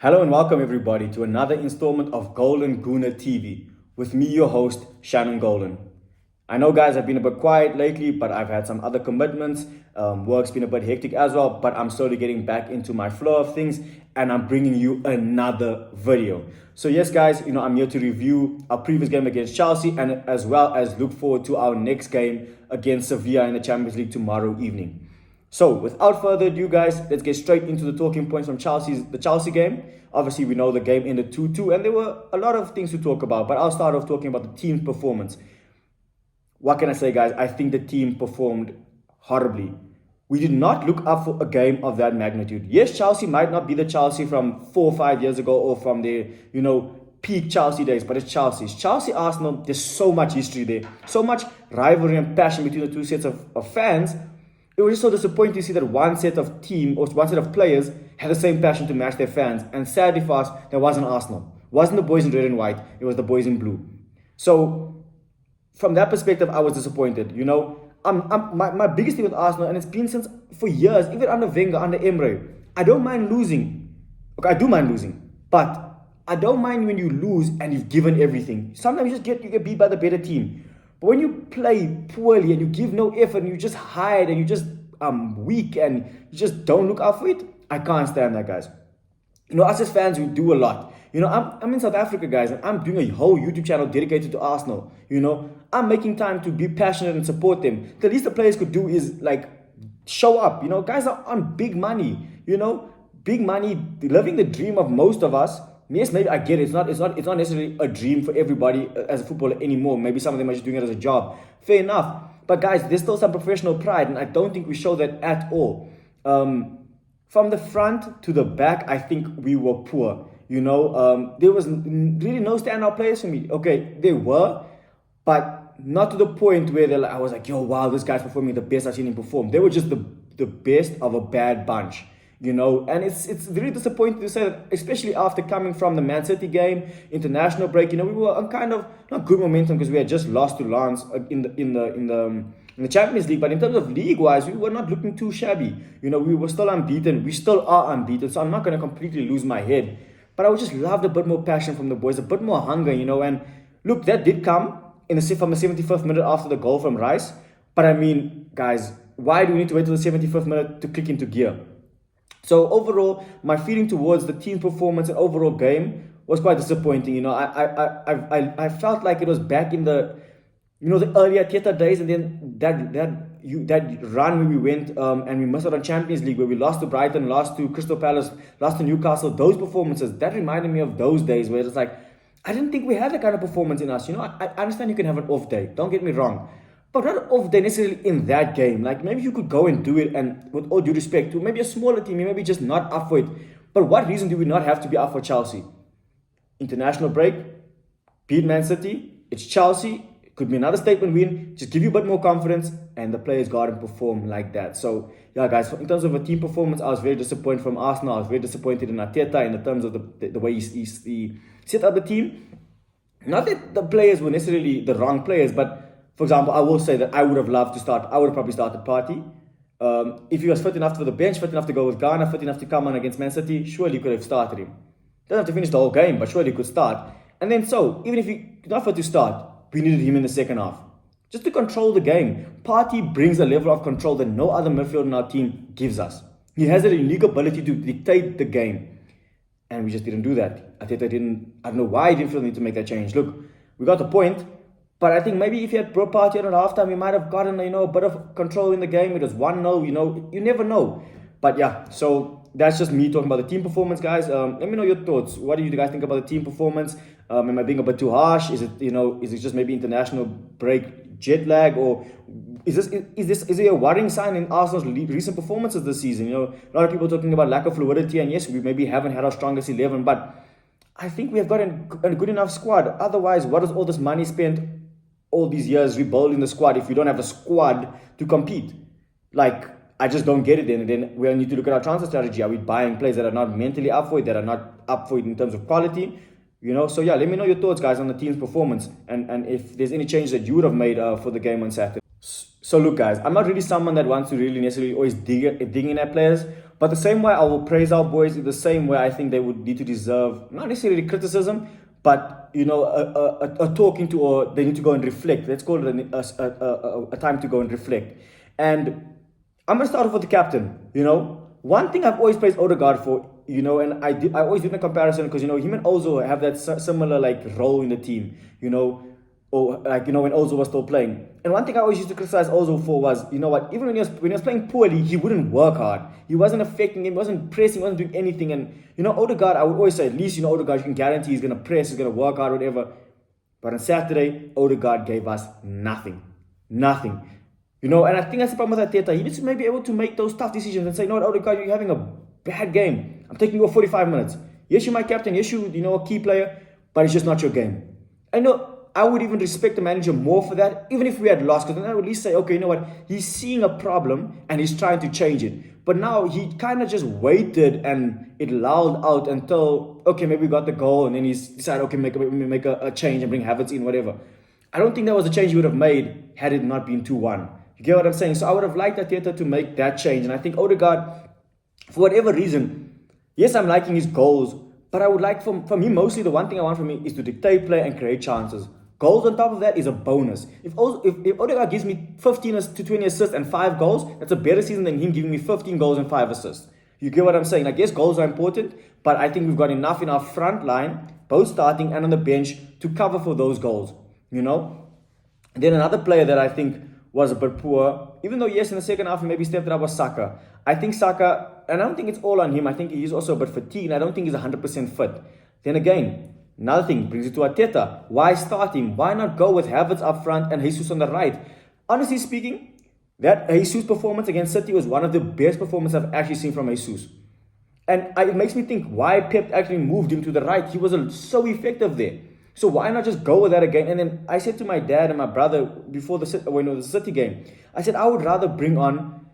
Hello and welcome everybody to another installment of Golden Gooner TV with me, your host, Shannon Golden. I know guys, I've been a bit quiet lately, but I've had some other commitments. Work's been a bit hectic as well, but I'm slowly getting back into my flow of things and I'm bringing you another video. So yes guys, I'm here to review our previous game against Chelsea and as well as look forward to our next game against Sevilla in the Champions League tomorrow evening. So, without further ado, guys, let's get straight into the talking points from the Chelsea game. Obviously, we know the game ended 2-2, and there were a lot of things to talk about, but I'll start off talking about the team's performance. What can I say, guys? I think the team performed horribly. We did not look up for a game of that magnitude. Yes, Chelsea might not be the Chelsea from 4 or 5 years ago or from their, peak Chelsea days, but it's Chelsea. It's Chelsea Arsenal, there's so much history there, so much rivalry and passion between the two sets of fans. It was just so disappointing to see that one set of players had the same passion to match their fans. And sadly for us, there wasn't Arsenal. It wasn't the boys in red and white. It was the boys in blue. So from that perspective, I was disappointed. My biggest thing with Arsenal, and it's been since for years, even under Wenger, under Emre, I don't mind losing. Okay, I do mind losing. But I don't mind when you lose and you've given everything. Sometimes you get beat by the better team. But when you play poorly and you give no effort and you just hide and you just weak and you just don't look out for it, I can't stand that, guys. Us as fans, we do a lot. I'm in South Africa, guys, and I'm doing a whole YouTube channel dedicated to Arsenal. I'm making time to be passionate and support them. The least the players could do is show up. Guys are on big money. Big money, living the dream of most of us. Yes, maybe I get it. It's not necessarily a dream for everybody as a footballer anymore. Maybe some of them are just doing it as a job. Fair enough. But guys, there's still some professional pride, and I don't think we show that at all. From the front to the back, I think we were poor. There was really no standout players for me. Okay, they were, but not to the point where I was like, yo, wow, this guy's performing the best I've seen him perform. They were just the best of a bad bunch. And it's really disappointing to say that, especially after coming from the Man City game, international break. We were on kind of not good momentum because we had just lost to Lens in the Champions League. But in terms of league-wise, we were not looking too shabby. We were still unbeaten. We still are unbeaten. So I'm not going to completely lose my head. But I would just love a bit more passion from the boys, a bit more hunger. And look, that did come from the 75th minute after the goal from Rice. But I mean, guys, why do we need to wait till the 75th minute to click into gear? So overall, my feeling towards the team performance and overall game was quite disappointing. I felt like it was back in the earlier Arteta days, and then that run where we went and we missed out on Champions League, where we lost to Brighton, lost to Crystal Palace, lost to Newcastle. Those performances that reminded me of those days where it's like I didn't think we had that kind of performance in us. I understand you can have an off day. Don't get me wrong. But not off day necessarily in that game. Like maybe you could go and do it, and with all due respect to maybe a smaller team, you maybe just not up for it. But what reason do we not have to be up for Chelsea? International break, beat Man City, it's Chelsea, it could be another statement win, just give you a bit more confidence, and the players got to perform like that. So yeah, guys, in terms of a team performance, I was very disappointed from Arsenal. I was very disappointed in Arteta in terms of the way he set up the team. Not that the players were necessarily the wrong players, but for example, I will say that I would have probably started Partey. If he was fit enough for the bench, fit enough to go with Ghana, fit enough to come on against Man City, surely you could have started him. Doesn't have to finish the whole game, but surely he could start. And then even if he not fit to start, we needed him in the second half. Just to control the game. Partey brings a level of control that no other midfielder in our team gives us. He has a unique ability to dictate the game. And we just didn't do that. I don't know why he didn't feel the need to make that change. Look, we got the point. But I think maybe if he had brought Partey at halftime, we might have gotten, a bit of control in the game. It was 1-0, you never know. But yeah, so that's just me talking about the team performance, guys. Let me know your thoughts. What do you guys think about the team performance? Am I being a bit too harsh? Is it just maybe international break jet lag? Or is it a worrying sign in Arsenal's recent performances this season? A lot of people talking about lack of fluidity. And yes, we maybe haven't had our strongest 11. But I think we have got a good enough squad. Otherwise, what is all this money spent all these years rebuilding the squad if we don't have a squad to compete? I just don't get it then. And then we'll need to look at our transfer strategy. Are we buying players that are not mentally up for it, that are not up for it in terms of quality? So yeah, let me know your thoughts, guys, on the team's performance and if there's any change that you would have made for the game on Saturday. So look, guys, I'm not really someone that wants to really necessarily always dig in at players, But the same way I will praise our boys, in the same way I think they would need to deserve not necessarily criticism, but a talking to, or they need to go and reflect. Let's call it a time to go and reflect. And I'm gonna start off with the captain. One thing I've always praised Odegaard for, and I always do the comparison because him and Ozo have that similar role in the team. Or when Ozo was still playing. And one thing I always used to criticize Ozo for was, even when he was playing poorly, he wouldn't work hard. He wasn't affecting him, he wasn't pressing, he wasn't doing anything. And Odegaard, I would always say, at least Odegaard, you can guarantee he's gonna press, he's gonna work hard, whatever. But on Saturday, Odegaard gave us nothing. Nothing. And I think that's the problem with Arteta. He needs to maybe be able to make those tough decisions and say, Odegaard, you're having a bad game. I'm taking you off 45 minutes. Yes, you're my captain, yes, you're a key player, but it's just not your game. I would even respect the manager more for that, even if we had lost, because then I would at least say, okay, he's seeing a problem and he's trying to change it. But now he kind of just waited and it lulled out until, okay, maybe we got the goal, and then he's decided, okay, make a change and bring Havertz in, whatever. I don't think that was a change he would have made had it not been 2-1. You get what I'm saying? So I would have liked Arteta to make that change. And I think Odegaard, for whatever reason, yes, I'm liking his goals, but I would like from him, mostly the one thing I want from him is to dictate play and create chances. Goals on top of that is a bonus. If Odegaard gives me 15 to 20 assists and 5 goals, that's a better season than him giving me 15 goals and 5 assists. You get what I'm saying? I guess goals are important, but I think we've got enough in our front line, both starting and on the bench, to cover for those goals. Then another player that I think was a bit poor, even though yes, in the second half he maybe stepped it up, was Saka. I think Saka, and I don't think it's all on him. I think he's also a bit fatigued. I don't think he's 100% fit. Then again, another thing brings it to Arteta. Why start him? Why not go with Havertz up front and Jesus on the right? Honestly speaking, that Jesus performance against City was one of the best performances I've actually seen from Jesus. And it makes me think why Pep actually moved him to the right. He was so effective there. So why not just go with that again? And then I said to my dad and my brother before the City game, I said I would rather bring on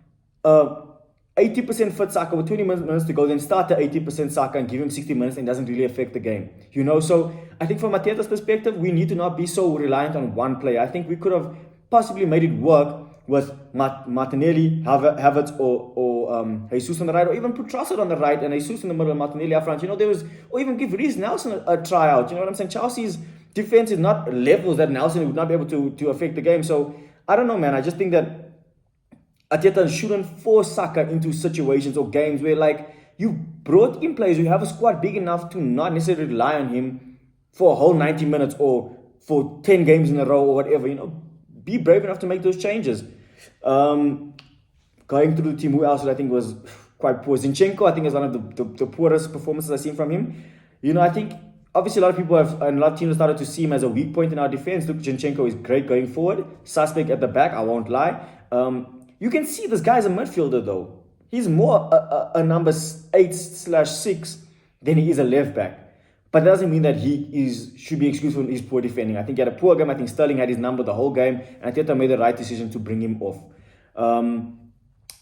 80% fit Saka with 20 minutes to go, then start the 80% Saka and give him 60 minutes, and it doesn't really affect the game. So I think from Arteta's perspective, we need to not be so reliant on one player. I think we could have possibly made it work with Martinelli, Havertz, or Jesus on the right, or even put Trossard on the right and Jesus in the middle and Martinelli up front. Or even give Reece Nelson a tryout. You know what I'm saying? Chelsea's defense is not levels that Nelson would not be able to affect the game. So I don't know, man. I just think that Arteta shouldn't force Saka into situations or games where you brought in players, you have a squad big enough to not necessarily rely on him for a whole 90 minutes or for 10 games in a row or whatever. Be brave enough to make those changes. Going through the team, who else I think was quite poor? Zinchenko, I think, is one of the poorest performances I've seen from him. I think obviously a lot of people and a lot of teams have started to see him as a weak point in our defense. Look, Zinchenko is great going forward. Suspect at the back, I won't lie. You can see this guy's a midfielder though. He's more a number 8/6 than he is a left back. But that doesn't mean that he should be excused for his poor defending. I think he had a poor game. I think Sterling had his number the whole game, and Arteta made the right decision to bring him off. And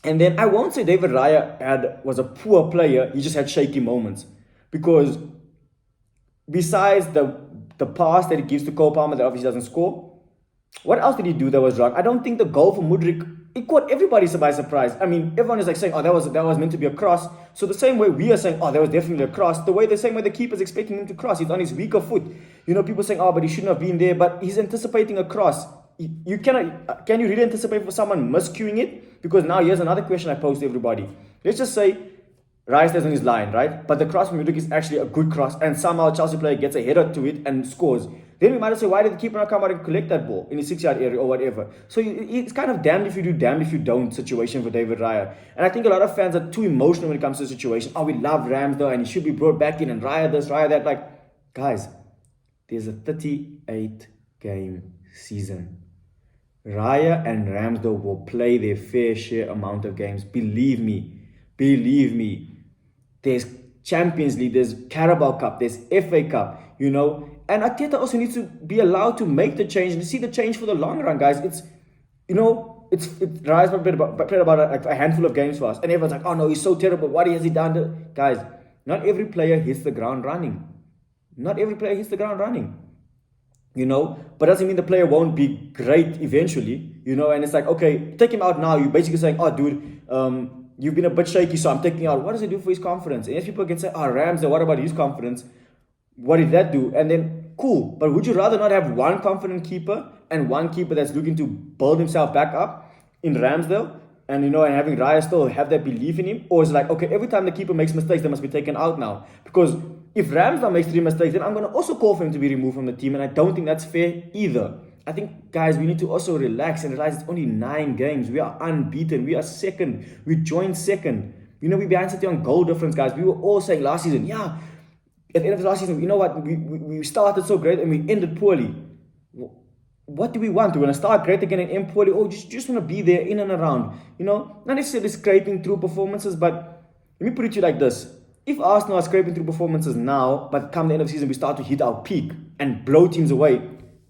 then I won't say David Raya was a poor player. He just had shaky moments. Because besides the pass that he gives to Cole Palmer that obviously doesn't score, what else did he do that was wrong? I don't think the goal for Mudryk, it caught everybody by surprise. I mean, everyone is saying, that was meant to be a cross. So the same way we are saying, that was definitely a cross, the same way the keeper's expecting him to cross. He's on his weaker foot. People saying, but he shouldn't have been there, but he's anticipating a cross. You cannot, can you really anticipate for someone miscuing it? Because now here's another question I pose to everybody. Let's just say Rice stays on his line, right? But the cross from Mudryk is actually a good cross, and somehow a Chelsea player gets a header to it and scores. Then we might have said, why did the keeper not come out and collect that ball in the 6-yard area or whatever? So it's kind of damned if you do, damned if you don't situation for David Raya. And I think a lot of fans are too emotional when it comes to the situation. We love Ramsdale and he should be brought back in, and Raya this, Raya that. Guys, there's a 38-game season. Raya and Ramsdale will play their fair share amount of games. Believe me. There's Champions League, there's Carabao Cup, there's FA Cup, And Arteta also needs to be allowed to make the change and to see the change for the long run, guys. It's Raya's played about a handful of games for us. And everyone's like, no, he's so terrible. What has he done? Guys, not every player hits the ground running. But doesn't mean the player won't be great eventually, and it's like, okay, take him out now. You're basically saying, dude, you've been a bit shaky, so I'm taking out. What does it do for his confidence? And if people can say, Ramsdale, what about his confidence? What did that do? And then, cool. But would you rather not have one confident keeper and one keeper that's looking to build himself back up in Ramsdale? And and having Raya still have that belief in him? Or is it like, okay, every time the keeper makes mistakes, they must be taken out now? Because if Ramsdale makes 3 mistakes, then I'm going to also call for him to be removed from the team. And I don't think that's fair either. I think, guys, we need to also relax and realize it's only 9 games. We are unbeaten. We are second. We joined second. We're behind City on goal difference, guys. We were all saying last season, at the end of the last season, you know what? We started so great and we ended poorly. What do we want? We want to start great again and end poorly? Or just want to be there in and around? Not necessarily scraping through performances, but let me put it to you like this. If Arsenal are scraping through performances now, but come the end of the season, we start to hit our peak and blow teams away,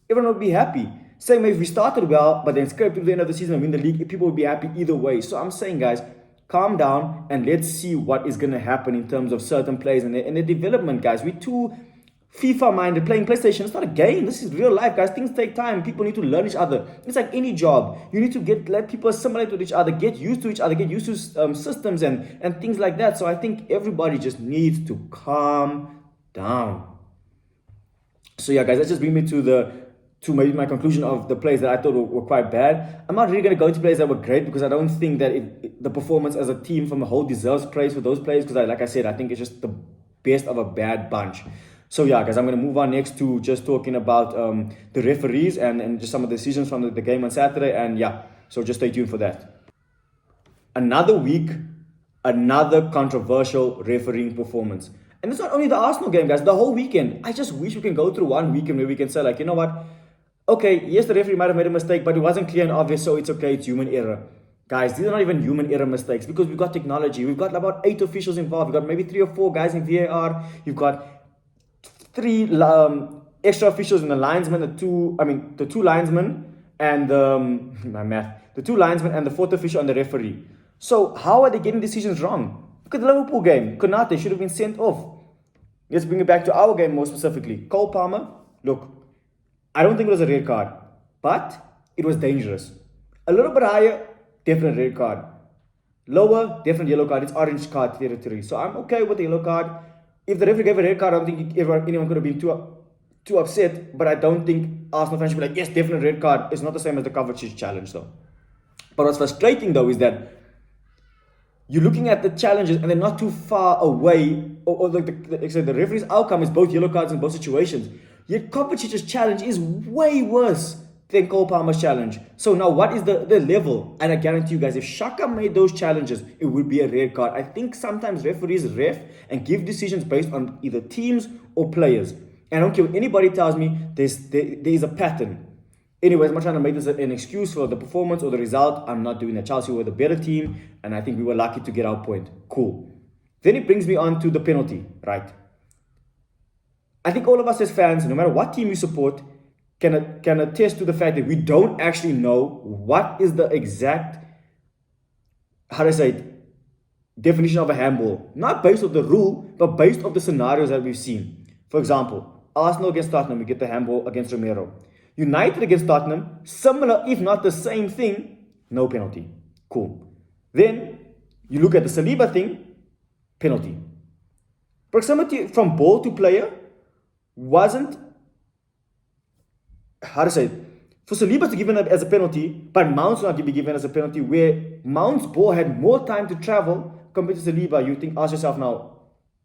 everyone would be happy. Same way if we started well, but then scraped through the end of the season and win the league, people would be happy either way. So I'm saying, guys, calm down and let's see what is going to happen in terms of certain players and their development, guys. We're too FIFA-minded, playing PlayStation. It's not a game. This is real life, guys. Things take time. People need to learn each other. It's like any job. You need to let people assimilate with each other, get used to each other, get used to systems and things like that. So I think everybody just needs to calm down. So yeah, guys, that just brings me to maybe my conclusion of the plays that I thought were quite bad. I'm not really going to go into plays that were great because I don't think that the performance as a team from a whole deserves praise for those plays because, like I said, I think it's just the best of a bad bunch. So yeah, guys, I'm going to move on next to just talking about the referees and just some of the decisions from the game on Saturday. And yeah, so just stay tuned for that. Another week, another controversial refereeing performance. And it's not only the Arsenal game, guys, the whole weekend. I just wish we can go through one weekend where we can say, like, you know what? Okay, yes, the referee might have made a mistake, but it wasn't clear and obvious, so it's okay, it's human error. Guys, these are not even human error mistakes because we've got technology. We've got about 8 officials involved. We've got maybe 3 or 4 guys in VAR. You've got 3 extra officials in the linesman, the two linesmen and the 2 linesmen and the 4th official and the referee. So how are they getting decisions wrong? Look at the Liverpool game. Konate should have been sent off. Let's bring it back to our game more specifically. Cole Palmer, look, I don't think it was a red card, but it was dangerous. A little bit higher, definite red card. Lower, definite yellow card. It's orange card territory. So I'm okay with the yellow card. If the referee gave a red card, I don't think anyone could have been too upset. But I don't think Arsenal fans should be like, yes, definite red card. It's not the same as the Kovacic challenge, though. But what's frustrating, though, is that you're looking at the challenges and they're not too far away. Or the referee's outcome is both yellow cards in both situations. Yet Kovacic's challenge is way worse than Cole Palmer's challenge. So now what is the level? And I guarantee you guys, if Xhaka made those challenges, it would be a red card. I think sometimes referees ref and give decisions based on either teams or players. And I don't care what anybody tells me, there is a pattern. Anyways, I'm not trying to make this an excuse for the performance or the result. I'm not doing that. Chelsea were the better team, and I think we were lucky to get our point. Cool. Then it brings me on to the penalty, right? I think all of us as fans, no matter what team you support, can attest to the fact that we don't actually know what is the exact, definition of a handball. Not based on the rule, but based on the scenarios that we've seen. For example, Arsenal against Tottenham, we get the handball against Romero. United against Tottenham, similar if not the same thing, no penalty. Cool. Then you look at the Saliba thing, penalty. Proximity from ball to player wasn't, for Saliba to give it as a penalty, but Mount's not to be given as a penalty, where Mount's ball had more time to travel compared to Saliba. You think, ask yourself now,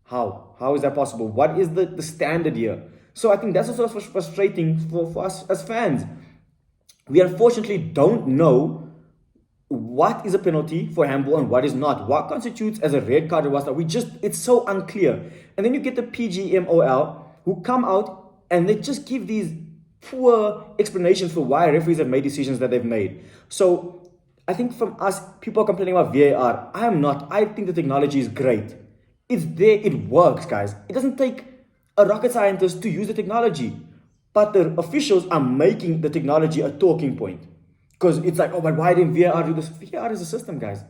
how is that possible? What is the standard here? So I think that's also frustrating for us as fans. We unfortunately don't know what is a penalty for handball and what is not. What constitutes as a red card or what's not. It's so unclear. And then you get the PGMOL who come out and they just give these poor explanations for why referees have made decisions that they've made. So I think from us, people are complaining about VAR. I am not. I think the technology is great. It's there. It works, guys. It doesn't take a rocket scientist to use the technology. But the officials are making the technology a talking point. Because it's like, oh, but why didn't VAR do this? VAR is a system, guys.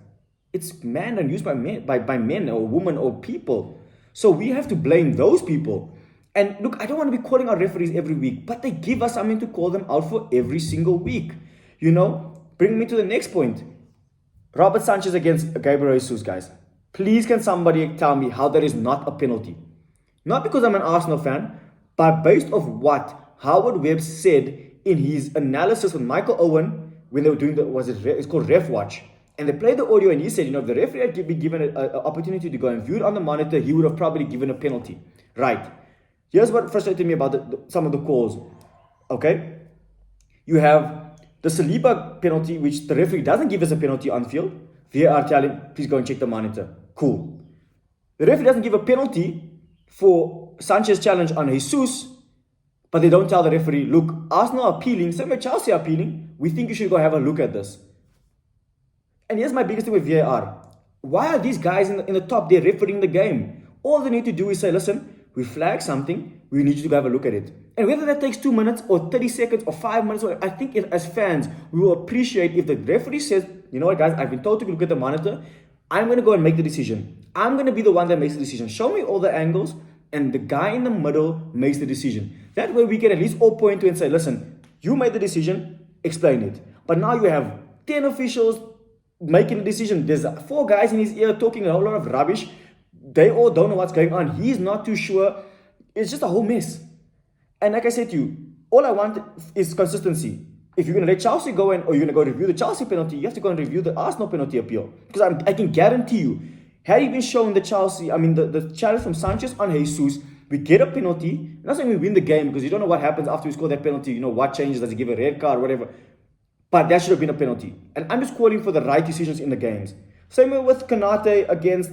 It's manned and used by men or women or people. So we have to blame those people. And look, I don't want to be calling out referees every week, but they give us something to call them out for every single week. Bring me to the next point. Robert Sanchez against Gabriel Jesus, guys. Please can somebody tell me how that is not a penalty? Not because I'm an Arsenal fan, but based off what Howard Webb said in his analysis with Michael Owen when they were doing it's called Ref Watch. And they played the audio and he said, if the referee had been given an opportunity to go and view it on the monitor, he would have probably given a penalty. Right. Here's what frustrated me about some of the calls. Okay. You have the Saliba penalty, which the referee doesn't give us a penalty on field. VAR telling, please go and check the monitor. Cool. The referee doesn't give a penalty for Sanchez challenge on Jesus, but they don't tell the referee, look, Arsenal are appealing, same way Chelsea are appealing, we think you should go have a look at this. And here's my biggest thing with VAR. Why are these guys in the top there refereeing the game? All they need to do is say, listen, we flag something, we need you to go have a look at it. And whether that takes 2 minutes or 30 seconds or 5 minutes, I think as fans, we will appreciate if the referee says, you know what guys, I've been told to look at the monitor, I'm going to go and make the decision. I'm going to be the one that makes the decision. Show me all the angles and the guy in the middle makes the decision. That way we can at least all point to and say, listen, you made the decision, explain it. But now you have 10 officials making a decision. There's 4 guys in his ear talking a whole lot of rubbish. They all don't know what's going on. He's not too sure. It's just a whole mess. And like I said to you, all I want is consistency. If you're going to let Chelsea go in or you're going to go review the Chelsea penalty, you have to go and review the Arsenal penalty appeal. Because I can guarantee you, had he been shown the challenge from Sanchez on Jesus, we get a penalty. Not saying we win the game because you don't know what happens after we score that penalty. You know, what changes? Does he give a red card or whatever? But that should have been a penalty. And I'm just calling for the right decisions in the games. Same way with Kanate against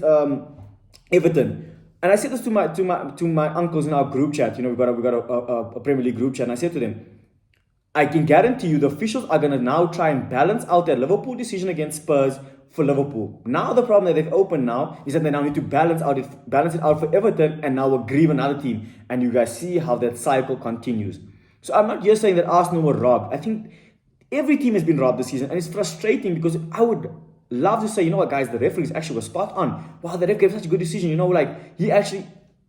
Everton. And I said this to my uncles in our group chat. You know, we got a Premier League group chat. And I said to them, I can guarantee you the officials are going to now try and balance out their Liverpool decision against Spurs for Liverpool. Now the problem that they've opened now is that they now need to balance it out for Everton and now aggrieve another team. And you guys see how that cycle continues. So I'm not just saying that Arsenal were robbed. I think every team has been robbed this season, and it's frustrating because I would love to say, you know what, guys, the referees actually were spot on. Wow, the ref gave such a good decision. You know, like,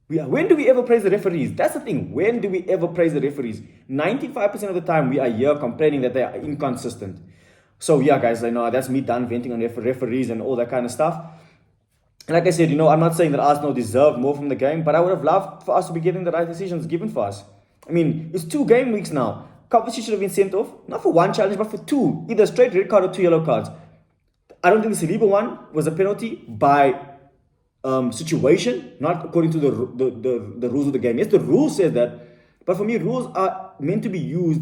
when do we ever praise the referees? That's the thing. When do we ever praise the referees? 95% of the time, we are here complaining that they are inconsistent. So, yeah, guys, I know that's me done venting on referees and all that kind of stuff. And like I said, you know, I'm not saying that Arsenal deserved more from the game, but I would have loved for us to be getting the right decisions given for us. I mean, it's 2 game weeks now. Kovacic should have been sent off, not for 1 challenge, but for 2. Either a straight red card or 2 yellow cards. I don't think the Saliba one was a penalty by situation, not according to the rules of the game. Yes, the rule says that, but for me, rules are meant to be used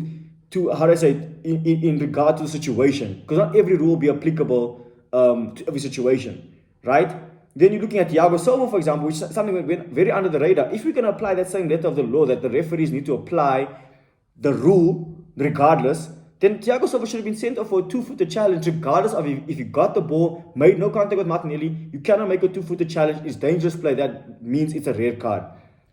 to, how do I say it, in regard to the situation. Because not every rule will be applicable to every situation, right? Then you're looking at Thiago Silva, for example, which is something that went very under the radar. If we can apply that same letter of the law that the referees need to apply the rule regardless, then Thiago Silva should have been sent off for a 2-footer challenge regardless of if you got the ball, made no contact with Martinelli. You cannot make a 2-footer challenge. It's dangerous play. That means it's a red card.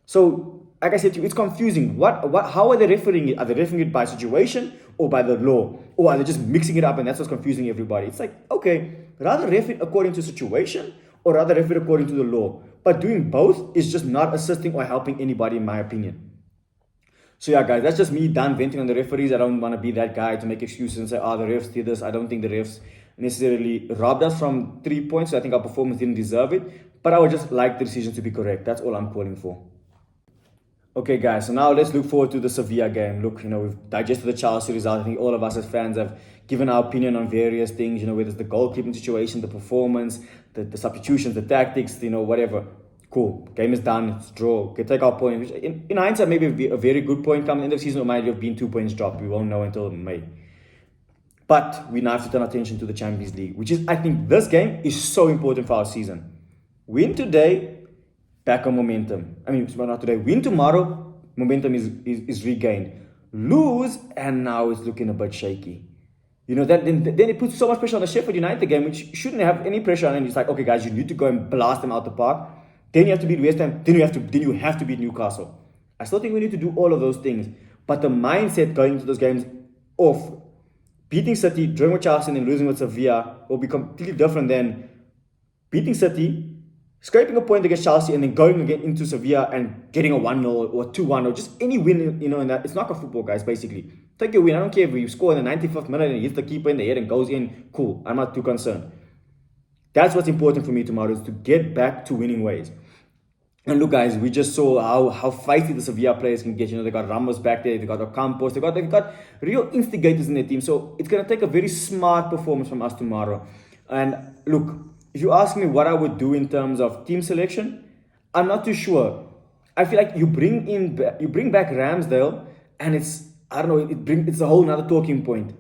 So, like I said to you, it's confusing. How are they refereeing it? Are they refereeing it by situation or by the law? Or are they just mixing it up and that's what's confusing everybody? It's like, okay, rather ref it according to situation or rather ref it according to the law. But doing both is just not assisting or helping anybody, in my opinion. So yeah, guys, that's just me done venting on the referees. I don't want to be that guy to make excuses and say, the refs did this. I don't think the refs necessarily robbed us from 3 points. So I think our performance didn't deserve it. But I would just like the decision to be correct. That's all I'm calling for. Okay, guys, so now let's look forward to the Sevilla game. Look, you know, we've digested the Chelsea result. I think all of us as fans have given our opinion on various things, you know, whether it's the goalkeeping situation, the performance, the substitutions, the tactics, you know, whatever. Cool. Game is done. It's draw. Okay, take our point. Which in hindsight, maybe a very good point coming in the season, or might have been 2 points dropped. We won't know until May. But we now have to turn attention to the Champions League, which is, I think, this game is so important for our season. Win today, back on momentum. I mean, not today. Win tomorrow, momentum is regained. Lose, and now it's looking a bit shaky. You know, then it puts so much pressure on the Sheffield United game, which shouldn't have any pressure on it. It's like, okay, guys, you need to go and blast them out the park. Then you have to beat West Ham. Then you have to beat Newcastle. I still think we need to do all of those things. But the mindset going into those games of beating City, drawing with Chelsea, and then losing with Sevilla will be completely different than beating City, scraping a point against Chelsea, and then going again into Sevilla and getting a 1-0 or 2-1 or just any win, you know, in that. It's not a football, guys, basically. Take your win. I don't care if you score in the 95th minute and hits the keeper in the head and goes in. Cool. I'm not too concerned. That's what's important for me tomorrow, is to get back to winning ways. And look, guys, we just saw how feisty the Sevilla players can get. They got Ramos back there, they got Ocampos, they've got real instigators in their team. So it's going to take a very smart performance from us tomorrow. And look, if you ask me what I would do in terms of team selection, I'm not too sure. I feel like you bring back Ramsdale, and it's a whole nother talking point.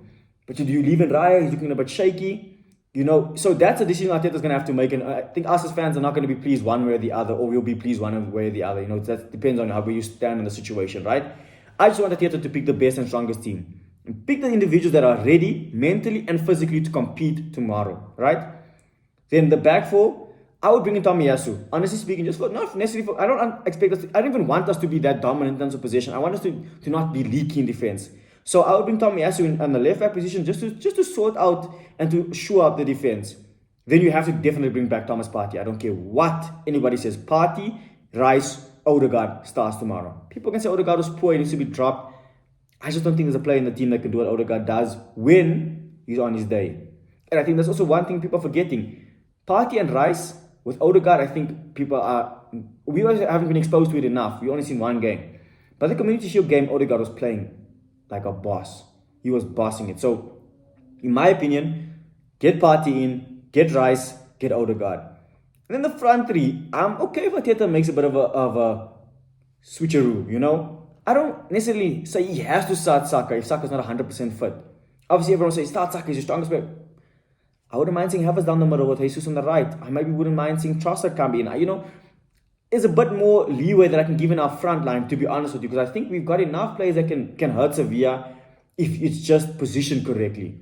But do you leave in Raya? He's looking a bit shaky. So that's a decision Arteta's going to have to make, and I think us as fans are not going to be pleased one way or the other, or we'll be pleased one way or the other. That depends on where you stand in the situation, right? I just want Arteta to pick the best and strongest team, and pick the individuals that are ready mentally and physically to compete tomorrow, right? Then the back four, I would bring in Tomiyasu. Honestly speaking, just not necessarily for, I don't even want us to be that dominant in terms of possession. I want us to not be leaky in defense. So I would bring Tomiyasu in the left back position just to sort out and to shore up the defense. Then you have to definitely bring back Thomas Partey. I don't care what anybody says. Partey, Rice, Odegaard starts tomorrow. People can say Odegaard was poor, he needs to be dropped. I just don't think there's a player in the team that can do what Odegaard does when he's on his day. And I think that's also one thing people are forgetting. Partey and Rice with Odegaard, I think we haven't been exposed to it enough. We've only seen one game. But the Community Shield game, Odegaard was playing like a boss. He was bossing it. So, in my opinion, get Partey in, get Rice, get Odegaard. And then the front three, I'm okay if Arteta makes a bit of a switcheroo, I don't necessarily say he has to start Saka if Saka's not 100% fit. Obviously, everyone says, start Saka, he's your strongest player. I wouldn't mind seeing Havertz down the middle with Jesus on the right. I maybe wouldn't mind seeing Trossard come in. There's a bit more leeway that I can give in our front line, to be honest with you, because I think we've got enough players that can hurt Sevilla if it's just positioned correctly.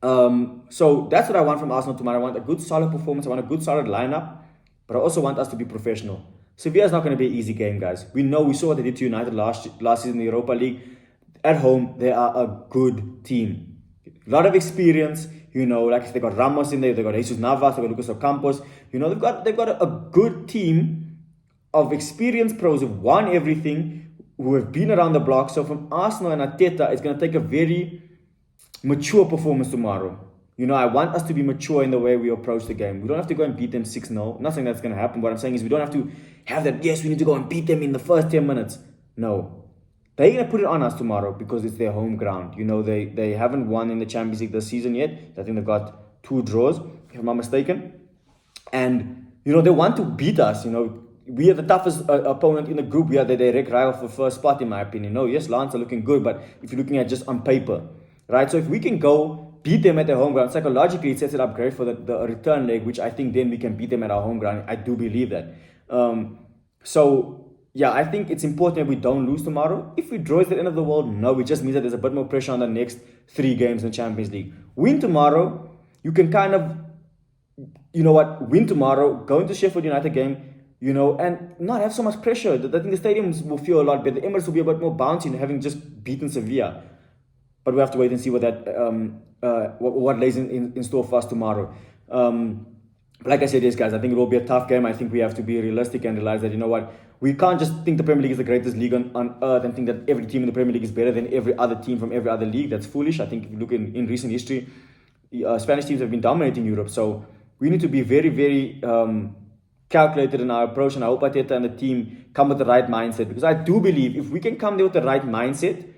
So that's what I want from Arsenal tomorrow. I want a good, solid performance. I want a good, solid lineup, but I also want us to be professional. Sevilla is not going to be an easy game, guys. We saw what they did to United last season in the Europa League. At home, they are a good team. A lot of experience. Like they got Ramos in there, they got Jesus Navas, they got Lucas Ocampos. They've got a good team of experienced pros who've won everything, who have been around the block. So from Arsenal and Arteta, it's going to take a very mature performance tomorrow. I want us to be mature in the way we approach the game. We don't have to go and beat them 6-0. Not saying that's going to happen. What I'm saying is we don't have to have that, yes, we need to go and beat them in the first 10 minutes. No. They're going to put it on us tomorrow because it's their home ground. They haven't won in the Champions League this season yet. I think they've got 2 draws, if I'm not mistaken. And, they want to beat us. We are the toughest opponent in the group. We are the direct rival for first spot, in my opinion. Yes, Lance are looking good, but if you're looking at just on paper, right? So if we can go beat them at their home ground, psychologically it sets it up great for the return leg, which I think then we can beat them at our home ground. I do believe that. Yeah, I think it's important that we don't lose tomorrow. If we draw, is the end of the world? No, it just means that there's a bit more pressure on the next 3 games in the Champions League. Win tomorrow, you can kind of, win tomorrow, go into Sheffield United game, and not have so much pressure. I think the stadiums will feel a lot better. The Emirates will be a bit more bouncy, having just beaten Sevilla. But we have to wait and see what lays in store for us tomorrow. Like I said, yes, guys, I think it will be a tough game. I think we have to be realistic and realize that, we can't just think the Premier League is the greatest league on earth and think that every team in the Premier League is better than every other team from every other league. That's foolish. I think if you look in recent history, Spanish teams have been dominating Europe. So we need to be very, very calculated in our approach. And I hope Arteta and the team come with the right mindset. Because I do believe if we can come there with the right mindset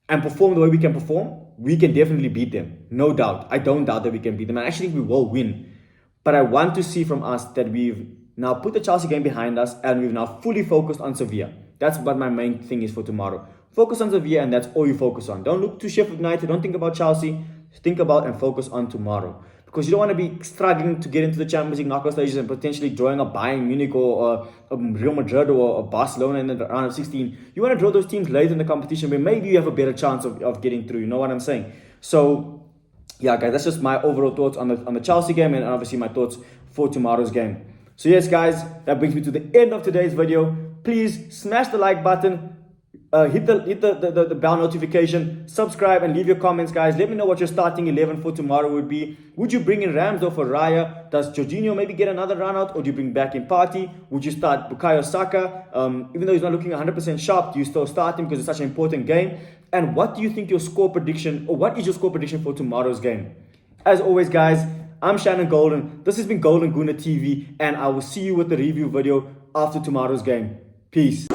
and perform the way we can perform, we can definitely beat them. No doubt. I don't doubt that we can beat them. I actually think we will win. But I want to see from us that we've now put the Chelsea game behind us and we've now fully focused on Sevilla. That's what my main thing is for tomorrow. Focus on Sevilla and that's all you focus on. Don't look to Sheffield United. Don't think about Chelsea. Think about and focus on tomorrow. Because you don't want to be struggling to get into the Champions League knockout stages and potentially drawing a Bayern Munich or a Real Madrid or a Barcelona in the round of 16. You want to draw those teams late in the competition where maybe you have a better chance of getting through. You know what I'm saying? So, yeah, guys, that's just my overall thoughts on the Chelsea game and obviously my thoughts for tomorrow's game. So yes, guys, that brings me to the end of today's video. Please smash the like button, hit the bell notification, subscribe and leave your comments, guys. Let me know what your starting 11 for tomorrow would be. Would you bring in Ramsdale for Raya? Does Jorginho maybe get another run out, or do you bring back in Partey? Would you start Bukayo Saka? Even though he's not looking 100% sharp, do you still start him because it's such an important game? And what do you think your score prediction, or what is your score prediction for tomorrow's game? As always, guys, I'm Shannon Golden. This has been Golden Gooner TV, and I will see you with the review video after tomorrow's game. Peace.